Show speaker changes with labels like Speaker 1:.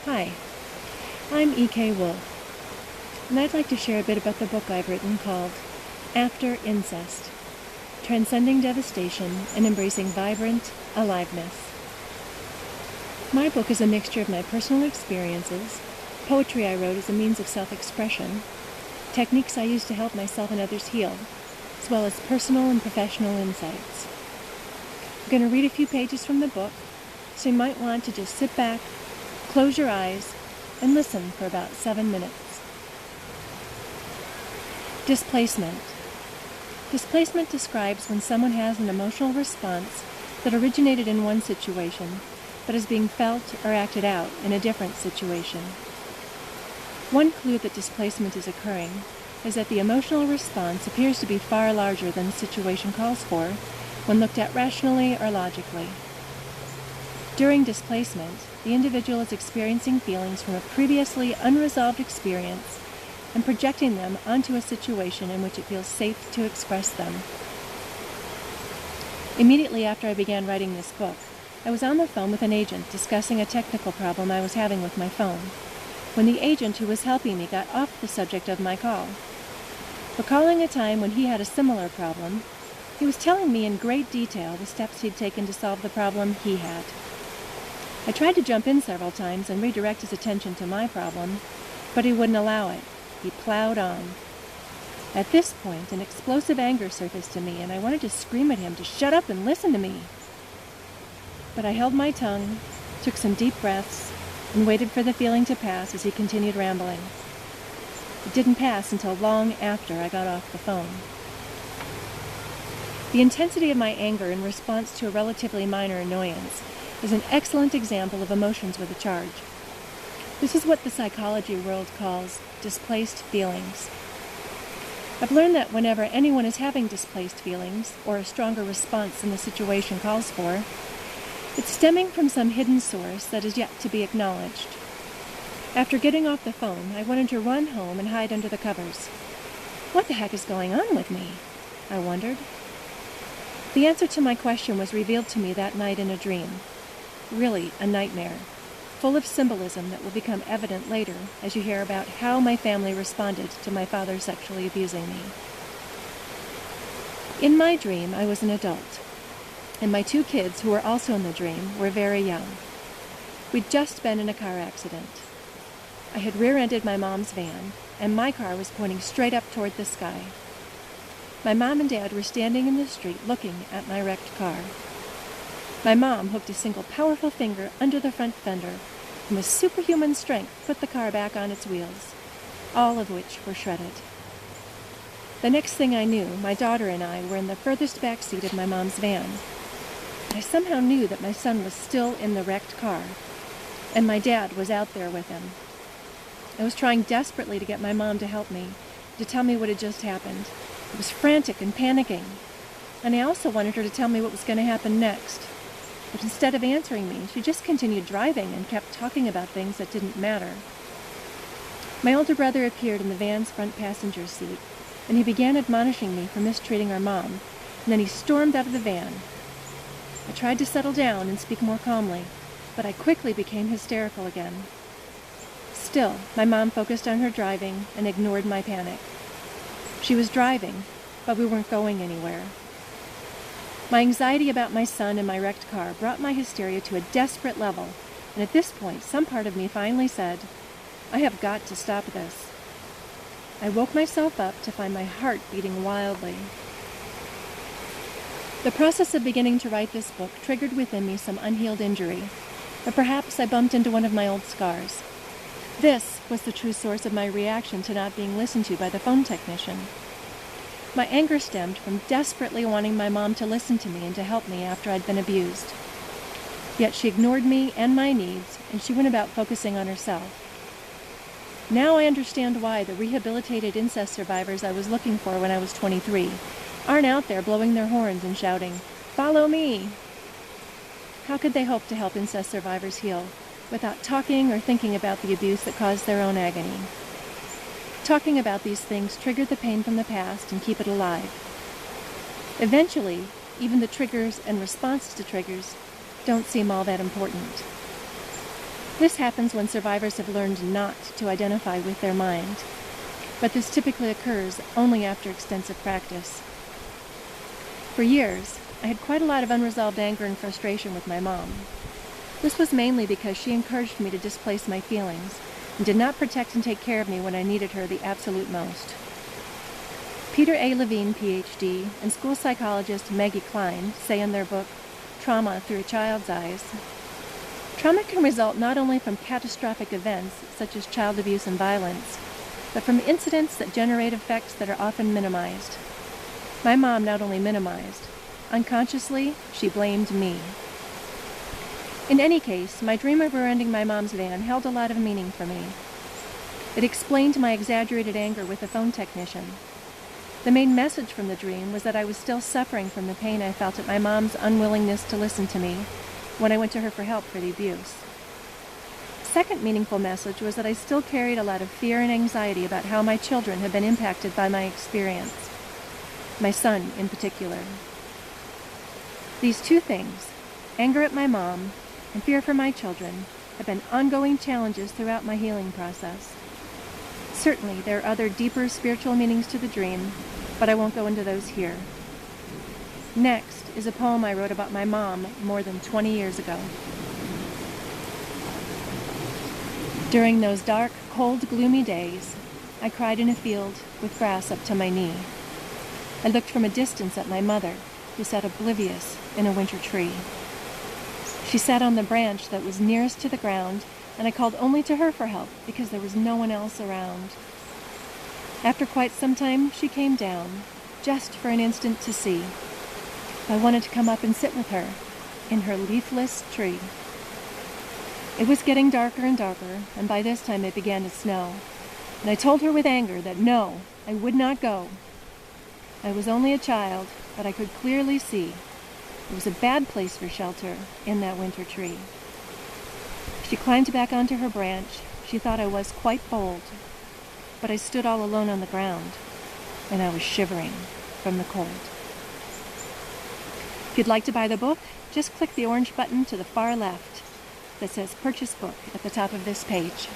Speaker 1: Hi, I'm E.K. Wolf, and I'd like to share a bit about the book I've written called After Incest: Transcending Devastation and Embracing Vibrant Aliveness. My book is a mixture of my personal experiences, poetry I wrote as a means of self-expression, techniques I use to help myself and others heal, as well as personal and professional insights. I'm going to read a few pages from the book, so you might want to just sit back, close your eyes, and listen for about 7 minutes. Displacement. Displacement describes when someone has an emotional response that originated in one situation, but is being felt or acted out in a different situation. One clue that displacement is occurring is that the emotional response appears to be far larger than the situation calls for when looked at rationally or logically. During displacement, the individual is experiencing feelings from a previously unresolved experience and projecting them onto a situation in which it feels safe to express them. Immediately after I began writing this book, I was on the phone with an agent discussing a technical problem I was having with my phone, when the agent who was helping me got off the subject of my call. Recalling a time when he had a similar problem, he was telling me in great detail the steps he'd taken to solve the problem he had. I tried to jump in several times and redirect his attention to my problem, but he wouldn't allow it. He plowed on. At this point, an explosive anger surfaced in me, and I wanted to scream at him to shut up and listen to me. But I held my tongue, took some deep breaths, and waited for the feeling to pass as he continued rambling. It didn't pass until long after I got off the phone. The intensity of my anger in response to a relatively minor annoyance is an excellent example of emotions with a charge. This is what the psychology world calls displaced feelings. I've learned that whenever anyone is having displaced feelings, or a stronger response than the situation calls for, it's stemming from some hidden source that is yet to be acknowledged. After getting off the phone, I wanted to run home and hide under the covers. What the heck is going on with me? I wondered. The answer to my question was revealed to me that night in a dream. Really a nightmare, full of symbolism that will become evident later as you hear about how my family responded to my father sexually abusing me. In my dream, I was an adult, and my two kids, who were also in the dream, were very young. We'd just been in a car accident. I had rear-ended my mom's van, and my car was pointing straight up toward the sky. My mom and dad were standing in the street looking at my wrecked car. My mom hooked a single powerful finger under the front fender and with superhuman strength put the car back on its wheels, all of which were shredded. The next thing I knew, my daughter and I were in the furthest back seat of my mom's van. I somehow knew that my son was still in the wrecked car, and my dad was out there with him. I was trying desperately to get my mom to help me, to tell me what had just happened. I was frantic and panicking, and I also wanted her to tell me what was going to happen next. But instead of answering me, she just continued driving and kept talking about things that didn't matter. My older brother appeared in the van's front passenger seat, and he began admonishing me for mistreating our mom, and then he stormed out of the van. I tried to settle down and speak more calmly, but I quickly became hysterical again. Still, my mom focused on her driving and ignored my panic. She was driving, but we weren't going anywhere. My anxiety about my son and my wrecked car brought my hysteria to a desperate level, and at this point, some part of me finally said, I have got to stop this. I woke myself up to find my heart beating wildly. The process of beginning to write this book triggered within me some unhealed injury, or perhaps I bumped into one of my old scars. This was the true source of my reaction to not being listened to by the phone technician. My anger stemmed from desperately wanting my mom to listen to me and to help me after I'd been abused. Yet she ignored me and my needs, and she went about focusing on herself. Now I understand why the rehabilitated incest survivors I was looking for when I was 23 aren't out there blowing their horns and shouting, "Follow me!" How could they hope to help incest survivors heal without talking or thinking about the abuse that caused their own agony? Talking about these things trigger the pain from the past and keep it alive. Eventually, even the triggers and responses to triggers don't seem all that important. This happens when survivors have learned not to identify with their mind, but this typically occurs only after extensive practice. For years, I had quite a lot of unresolved anger and frustration with my mom. This was mainly because she encouraged me to displace my feelings and did not protect and take care of me when I needed her the absolute most. Peter A. Levine, Ph.D., and school psychologist Maggie Klein say in their book, Trauma Through a Child's Eyes, trauma can result not only from catastrophic events, such as child abuse and violence, but from incidents that generate effects that are often minimized. My mom not only minimized, unconsciously, she blamed me. In any case, my dream of rear-ending my mom's van held a lot of meaning for me. It explained my exaggerated anger with the phone technician. The main message from the dream was that I was still suffering from the pain I felt at my mom's unwillingness to listen to me when I went to her for help for the abuse. The second meaningful message was that I still carried a lot of fear and anxiety about how my children had been impacted by my experience, my son in particular. These two things, anger at my mom and fear for my children, have been ongoing challenges throughout my healing process. Certainly, there are other deeper spiritual meanings to the dream, but I won't go into those here. Next is a poem I wrote about my mom more than 20 years ago. During those dark, cold, gloomy days, I cried in a field with grass up to my knee. I looked from a distance at my mother, who sat oblivious in a winter tree. She sat on the branch that was nearest to the ground, and I called only to her for help because there was no one else around. After quite some time, she came down, just for an instant to see if I wanted to come up and sit with her in her leafless tree. It was getting darker and darker, and by this time it began to snow, and I told her with anger that no, I would not go. I was only a child, but I could clearly see it was a bad place for shelter in that winter tree. She climbed back onto her branch. She thought I was quite bold, but I stood all alone on the ground, and I was shivering from the cold. If you'd like to buy the book, just click the orange button to the far left that says Purchase Book at the top of this page.